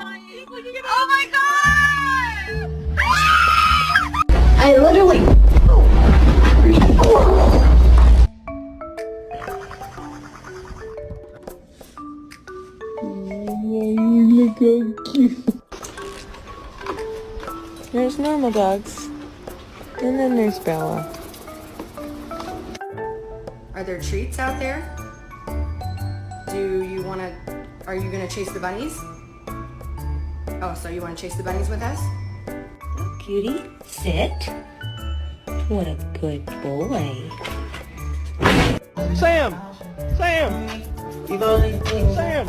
Oh my god! I literally... Look how cute. There's normal dogs. And then there's Bella. Are there treats out there? Are you gonna chase the bunnies? Oh, so you wanna chase the bunnies with us? Cutie, sit. What a good boy. Sam! Sam! Sam!